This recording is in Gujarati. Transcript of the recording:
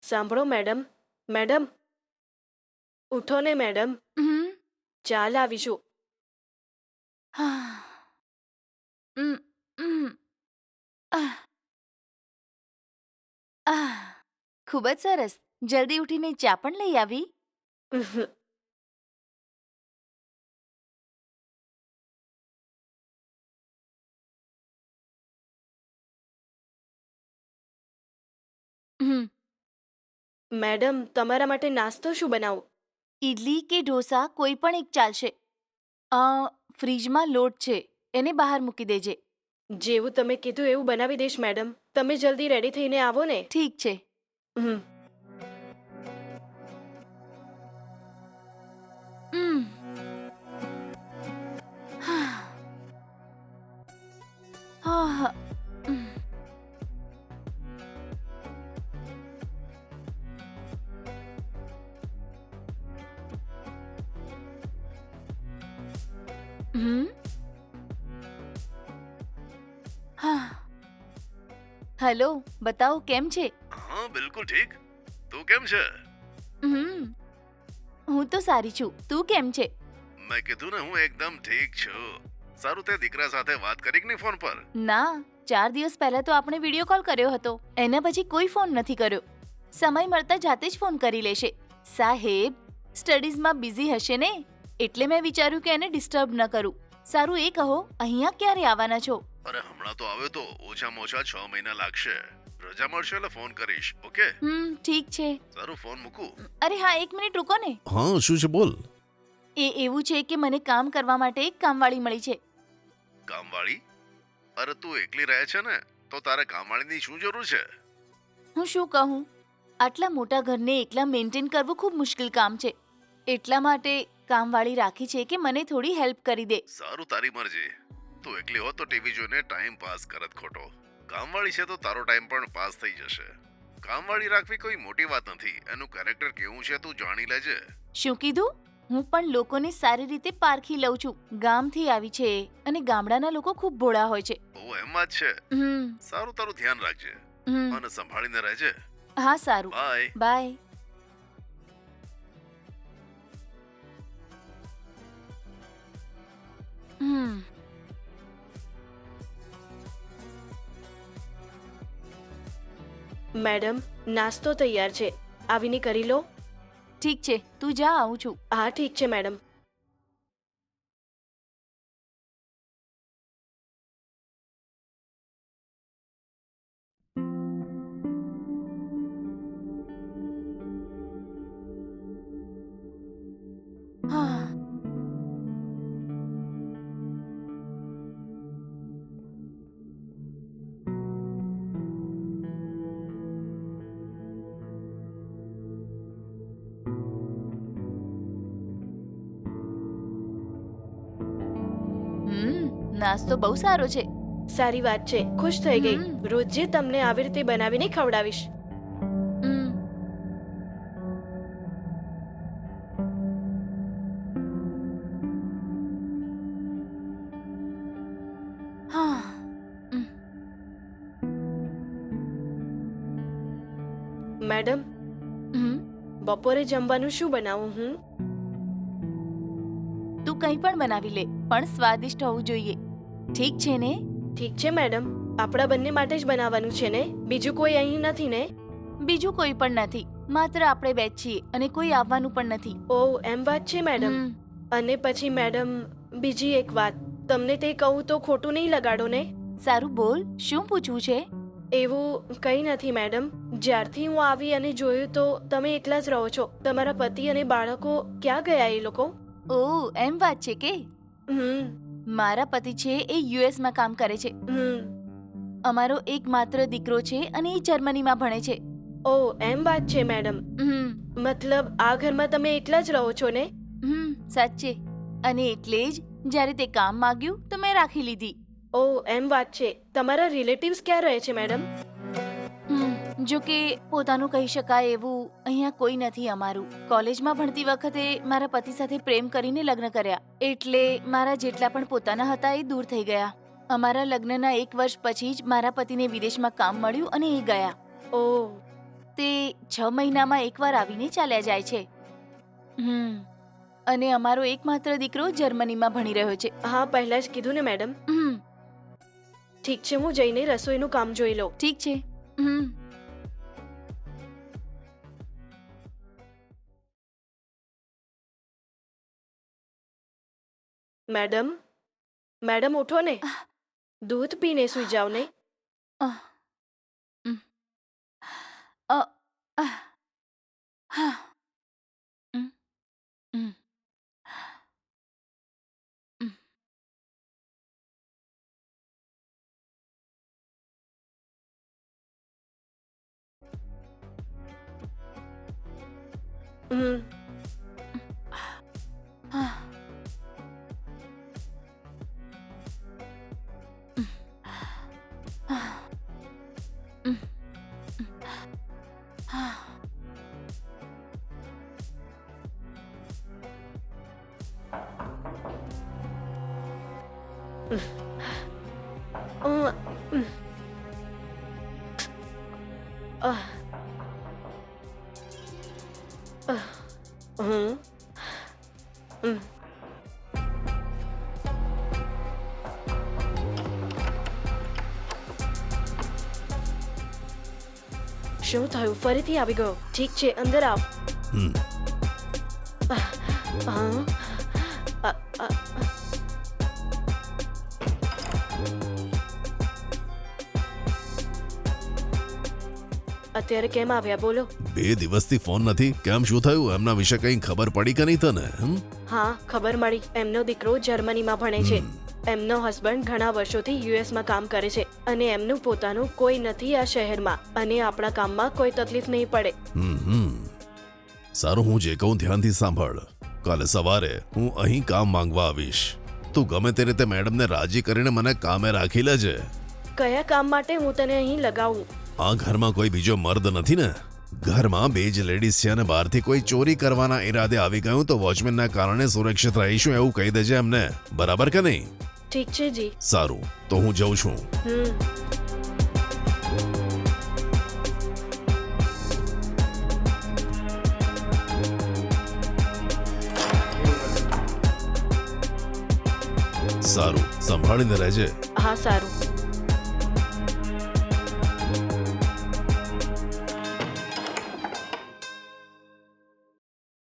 સાંભળો મેડમ, મેડમ ઉઠો ને મેડમ, ચા લાવીશું. ખૂબ જ સરસ. જલ્દી ઉઠીને ચા પણ લઈ આવી. મેડમ તમારા માટે નાસ્તો શું બનાવું? ઈડલી કે ઢોસા કોઈ પણ એક ચાલશે. ફ્રીજમાં લોટ છે, એને બહાર મૂકી દેજે. જેવું તમે કીધું એવું બનાવી દઈશ મેડમ. તમે જલ્દી રેડી થઈને આવો ને. ઠીક છે. હમ. હેલો, બતાવો કેમ છે? હા બિલકુલ ઠીક. તું કેમ છે? હું તો સારી છું. તું કેમ છે? મેં કીધું ને હું એકદમ ઠીક છું. સારું, તે દીકરા સાથે વાત કરી કે નહીં ફોન પર? ના, 4 દિવસ પહેલા તો આપણે વિડીયો કોલ કર્યો હતો. એના પછી કોઈ ફોન નથી કર્યો. સમય મળતા જાતે જ ફોન કરી લેશે. સાહેબ સ્ટડીઝમાં બિઝી હશે ને, એટલે મેં વિચાર્યું કે એને ડિસ્ટર્બ ન કરું. સારું એ કહો, અહીંયા ક્યારે આવવાના છો? અરે હમણાં તો આવ્યો તો ઓછામાં ઓછા 6 મહિના લાગશે. રજા મળશે એટલે ફોન કરીશ. ઓકે? ઠીક છે. સારું, ફોન મૂકું. અરે હા, 1 મિનિટ રૂકો ને. હા, શું છે બોલ. એ એવું છે કે મને કામ કરવા માટે એક કામવાળી મળી છે. કામવાળી? અરે તું એકલી રહે છે ને, તો તારે કામવાળીની શું જરૂર છે? હું શું કહું, આટલા મોટા ઘરને એકલા મેન્ટેન કરવું ખૂબ મુશ્કેલ કામ છે. એટલા માટે કામવાળી રાખી છે કે મને થોડી હેલ્પ કરી દે. સારું, તારી મરજી. તું એકલી હો તો ટીવી જોઈને ટાઈમ પાસ કરત ખોટો. કામવાળી છે તો તારો ટાઈમ પણ પાસ થઈ જશે. કામવાળી રાખવી કોઈ મોટી વાત નથી. એનું કેરેક્ટર કેવું છે તું જાણી લેજે. શું કીધું? હું પણ લોકોને સારી રીતે પારખી લઉં છું. ગામથી આવી છે અને ગામડાના લોકો ખૂબ ભોળા હોય છે. ઓ એમ જ છે. સારું, તારું ધ્યાન રાખજે અને સંભાળીને રહેજે. હા સારું, બાય. બાય. મેડમ નાસ્તો તૈયાર છે, આવીને કરી લો. ઠીક છે, તું જા, આવું છું. હા ઠીક છે મેડમ. નાસ્તો બહુ સારો છે. સારી વાત છે, ખુશ થઈ ગઈ. રોજ તમને આવી રીતે બનાવીને ખવડાવીશ. મેડમ બપોરે જમવાનું શું બનાવું હું? તું કંઈ પણ બનાવી લે, પણ સ્વાદિષ્ટ હોવું જોઈએ. ઠીક છે ને? ઠીક છે મેડમ. આપણા બંને માટે જ બનાવવાનું છે ને? બીજું કોઈ અહીં નથી ને? બીજું કોઈ પણ નથી, માત્ર આપણે બે જ છીએ અને કોઈ આવવાનું પણ નથી. ઓહ, એમ વાત છે મેડમ. અને પછી મેડમ બીજી એક વાત, તમને તે કહું તો ખોટું નહીં લગાડો ને? સારું બોલ, શું પૂછવું છે? એવું કંઈ નથી મેડમ. જ્યારથી હું આવી અને જોયું તો તમે એકલા જ રહો છો. તમારા પતિ અને બાળકો ક્યાં ગયા એ લોકો? ઓહ, એમ વાત છે કે? મારા પતિ છે એ યુએસમાં કામ કરે છે. અમારો એકમાત્ર દીકરો છે અને એ જર્મનીમાં ભણે છે. ઓહ, એમ વાત છે મેડમ. મતલબ આ ઘરમાં તમે એકલા જ રહો છો ને? સાચે. અને એટલે જ જ્યારે તે કામ માંગ્યું તો મેં રાખી લીધી. ઓ એમ વાત છે. તમારા રિલેટિવ્સ ક્યાં રહે છે મેડમ? જો કે પોતાનું કહી શકાય એવું અહીંયા કોઈ નથી અમારું. કોલેજમાં ભણતી વખતે મારા પતિ સાથે પ્રેમ કરીને લગ્ન કર્યા, એટલે મારા જેટલા પણ પોતાના હતા એ દૂર થઈ ગયા. અમારા લગ્નના 1 વર્ષ પછી જ મારા પતિને વિદેશમાં કામ મળ્યું અને એ ગયા. ઓ તે 6 મહિનામાં એકવાર આવીને ચાલ્યા જાય છે. અને અમારો એકમાત્ર દીકરો જર્મનીમાં ભણી રહ્યો છે. હા, પહેલા જ કીધું ને મેડમ. ઠીક છે, હું જઈને રસોઈનું કામ જોઈ લઉં. ઠીક છે. મેડમ, મેડમ ઉઠો ને. દૂધ પીને સૂઈ જાઓ ને. હમ શું થયું? ફરીથી આવી ગયો? ઠીક છે, અંદર આવ. અત્યારે કેમ આવ્યા બોલો? 2 દિવસથી ફોન નથી. કેમ, શું થયું? એમના વિશે કંઈ ખબર પડી કે નહીં તને? હા, ખબર મળી. એમનો દીકરો જર્મનીમાં ભણે છે. એમનો હસબન્ડ ઘણા વર્ષોથી યુએસમાં કામ કરે છે અને એમનું પોતાનું કોઈ નથી આ શહેરમાં, અને આપણા કામમાં કોઈ તકલીફ નહીં પડે. સારું, હું જે કહું ધ્યાનથી સાંભળ. કાલે સવારે હું અહીં કામ માંગવા આવીશ. તું ગમે તે રીતે મેડમને રાજી કરીને મને કામે રાખી લેજે. કયા કામ માટે હું તને અહીં લગાવું? આ ઘરમાં કોઈ બીજો મર્દ નથી ને? ઘરમાં 2 જ લેડીઝ છે અને બહારથી કોઈ ચોરી કરવાના ઈરાદે આવી ગયું તો વોચમેનના કારણે સુરક્ષિત રહીશું એવું કહી દેજે એમને. બરાબર કે નહીં? ઠીક છે જી. સારું, તો હું જઉં છું. સારું, સંભાળીને રહેજે. હા, સારું.